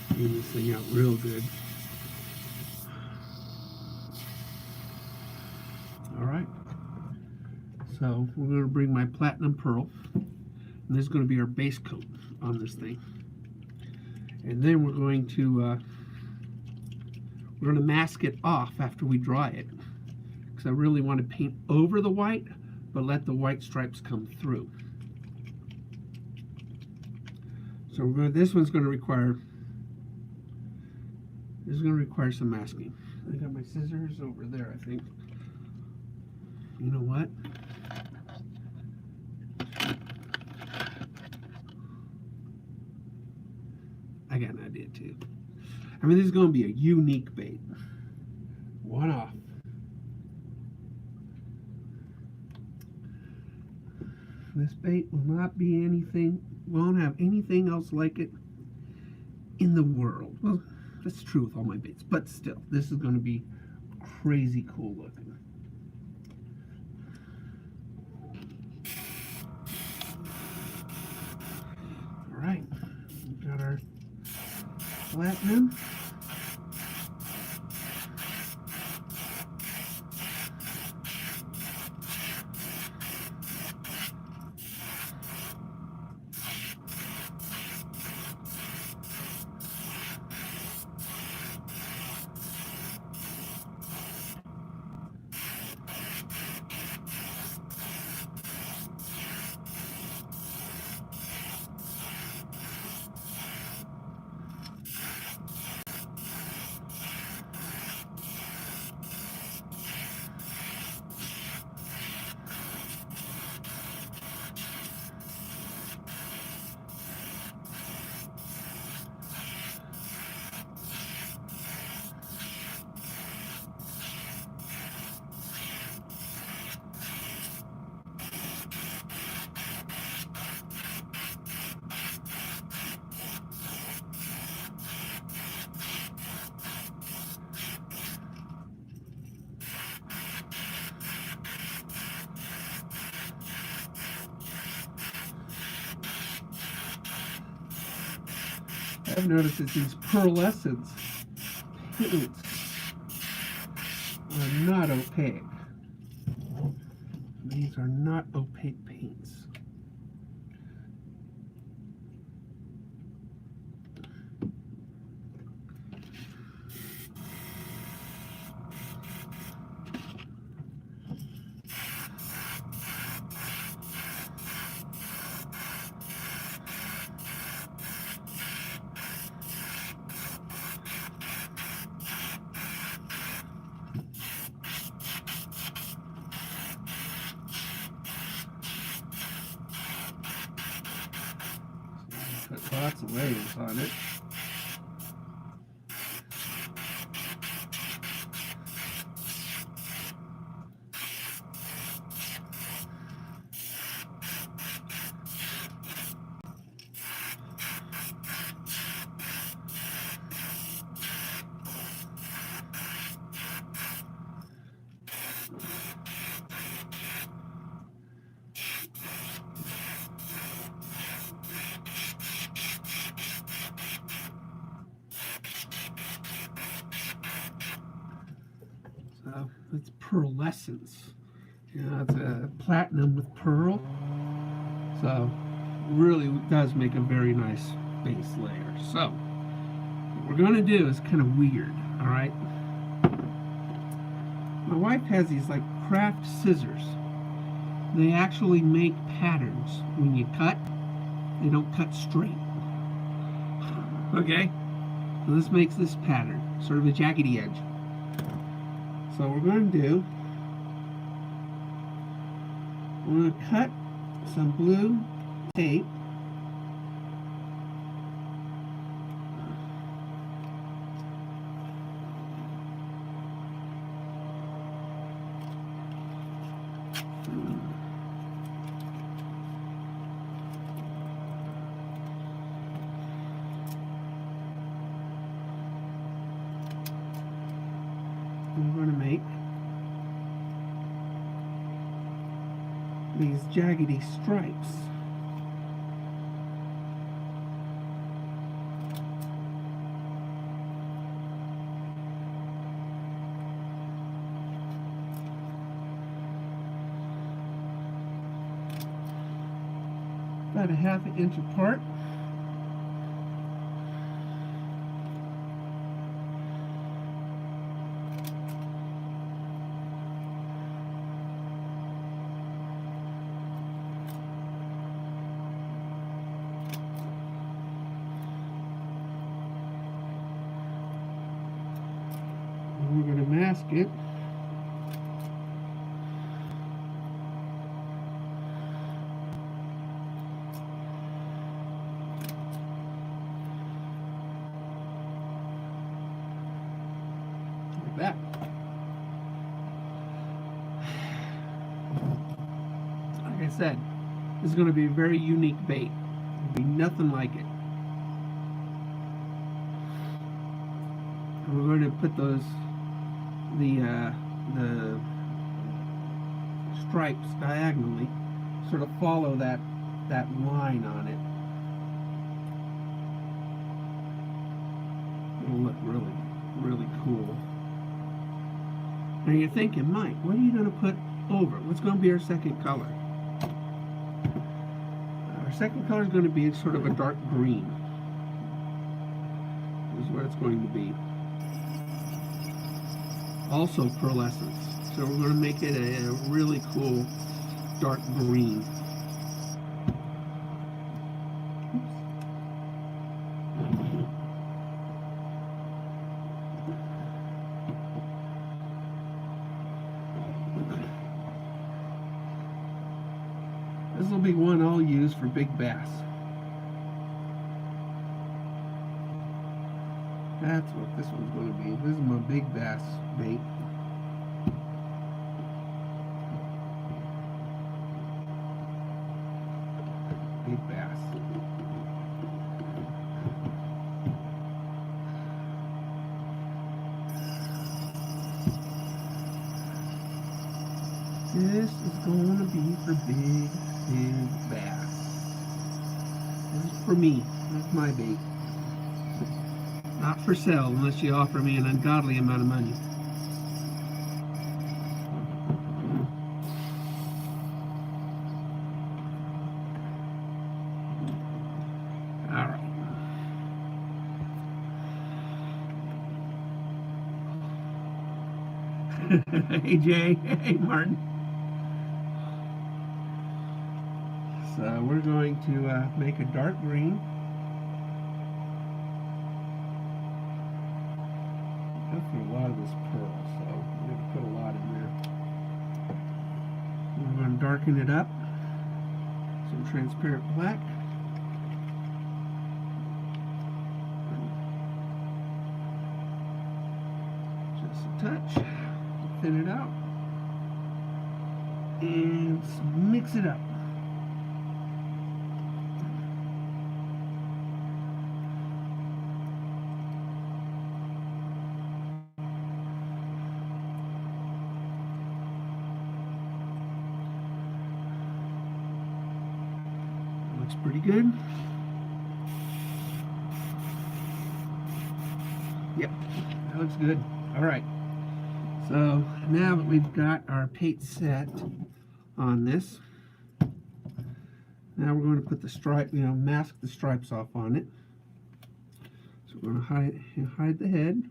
Clean this thing out real good. Alright, so we're going to bring my platinum pearl, and this is going to be our base coat on this thing. And then we're going to mask it off after we dry it, because I really want to paint over the white, but let the white stripes come through. So this one's going to require some masking. I got my scissors over there, I think. You know what? I got an idea too. I mean, this is going to be a unique bait. One off. This bait will not be anything, won't have anything else like it in the world. Well, that's true with all my baits, but still, this is going to be crazy cool looking. All right, we've got our platinum. I've noticed that these pearlescents paints are not opaque. These are not opaque paints. Put lots of layers on it. So it's pearlescence. You know, it's a platinum with pearl. So really does make a very nice base layer. So what we're going to do is kind of weird, all right? My wife has these like craft scissors. They actually make patterns. When you cut, they don't cut straight. Okay? So this makes this pattern, sort of a jaggedy edge. So what we're going to do, we're going to cut some blue tape. We're going to make these jaggedy stripes. About a ½ inch apart. We're going to mask it. Like that. Like I said, this is going to be a very unique bait. There'll be nothing like it. And we're going to put those the stripes diagonally, sort of follow that line on it. It'll look really cool. Now you're thinking, Mike, what are you going to put over? What's going to be our second color? Our second color is going to be sort of a dark green. This is what it's going to be. Also pearlescence. So we're going to make it a really cool dark green. This will be one I'll use for big bass. That's what this one's going to be. This is my big bass bait. Big bass. This is going to be for big bass. This is for me. That's my bait. Not for sale unless you offer me an ungodly amount of money. All right. Hey, Jay. Hey, Martin. So we're going to make a dark green. I put a lot of this pearl, so I'm going to put a lot in there. We're going to darken it up. Some transparent black. Just a touch. Thin it out. And mix it up. Looks pretty good. Yep, that looks good. All right. So now that we've got our paint set on this, now we're going to put the stripe, mask the stripes off on it. So we're going to hide the head.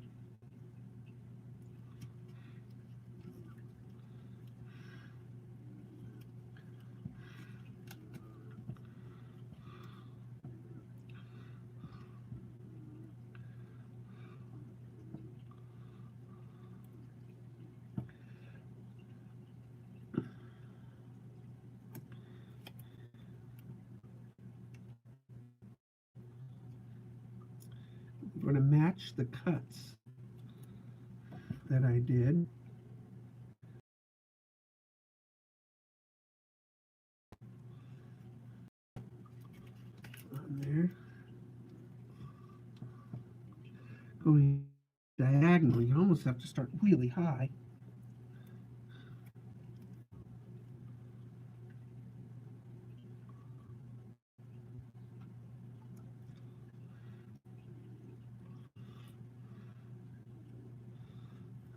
I'm going to match the cuts that I did. On there. Going diagonally, you almost have to start really high.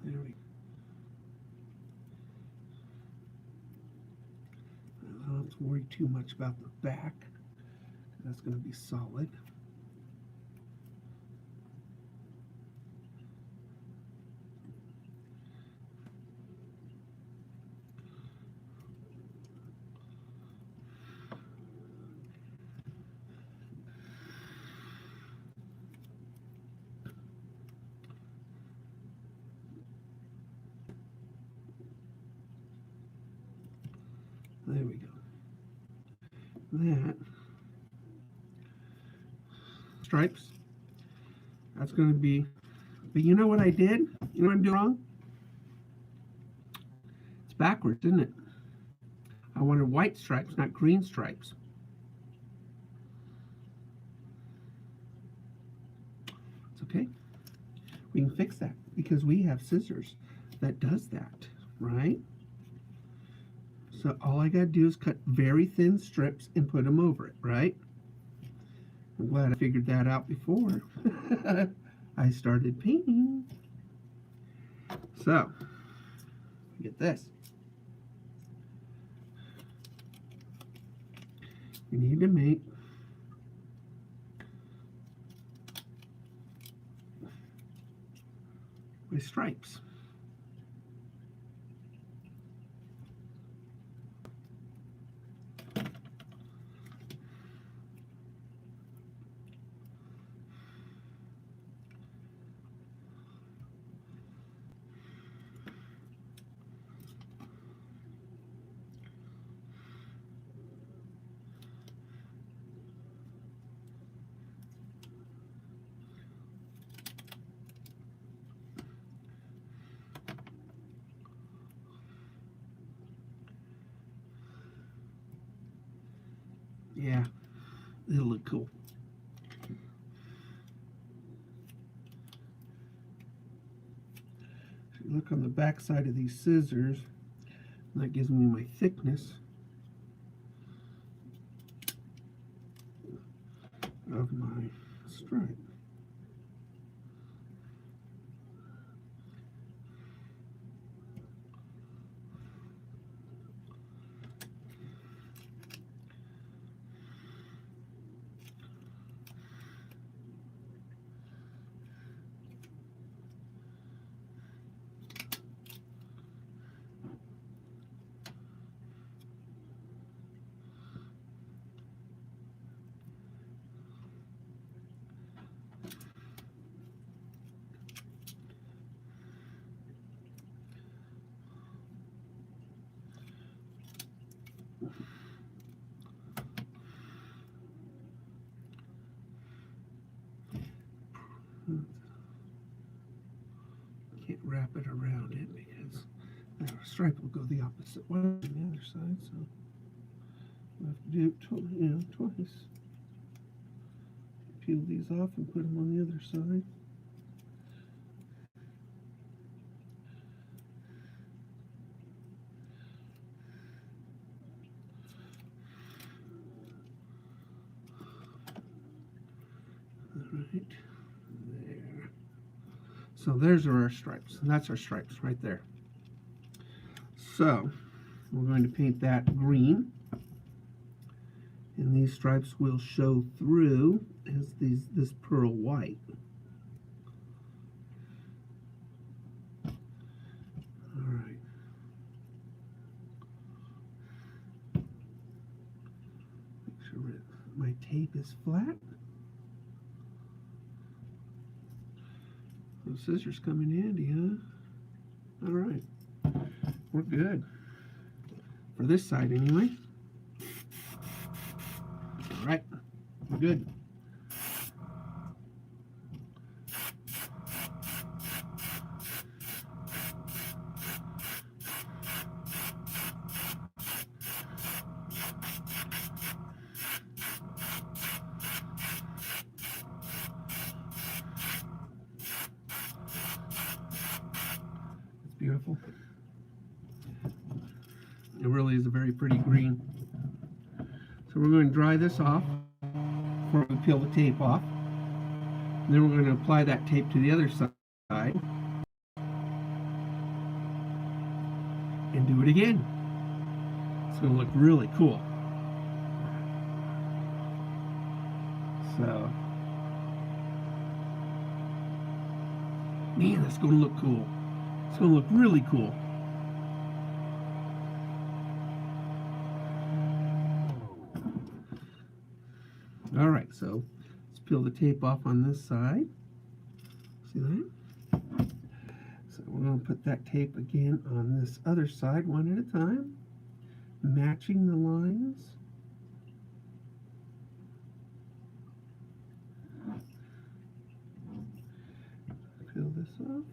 There we go. I don't have to worry too much about the back. That's going to be solid. There we go. That stripes. That's going to be, but you know what I did? You know what I'm doing wrong? It's backwards, isn't it? I wanted white stripes, not green stripes. It's okay. We can fix that because we have scissors that does that, right? So all I got to do is cut very thin strips and put them over it, right? I'm glad I figured that out before I started painting. So, get this. You need to make my stripes. Yeah, it'll look cool. If you look on the back side of these scissors, that gives me my thickness of my stripe. wrap it around it because the stripe will go the opposite way on the other side. So we'll have to do it twice. Peel these off and put them on the other side. Right there. So there's our stripes. And that's our stripes right there. So we're going to paint that green. And these stripes will show through as this pearl white. All right. Make sure my tape is flat. Those scissors come in handy, huh? All right. We're good. For this side, anyway. All right. We're good. Beautiful. It really is a very pretty green. So we're going to dry this off before we peel the tape off. And then we're going to apply that tape to the other side and do it again. It's going to look really cool. So, man, that's going to look cool. It's going to look really cool. All right, so let's peel the tape off on this side. See that? So we're going to put that tape again on this other side, one at a time, matching the lines. Peel this off.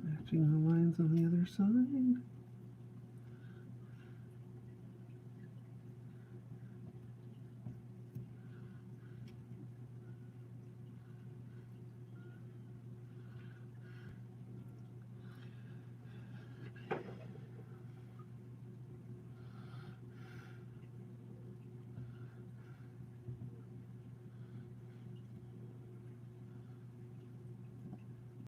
Matching the lines on the other side.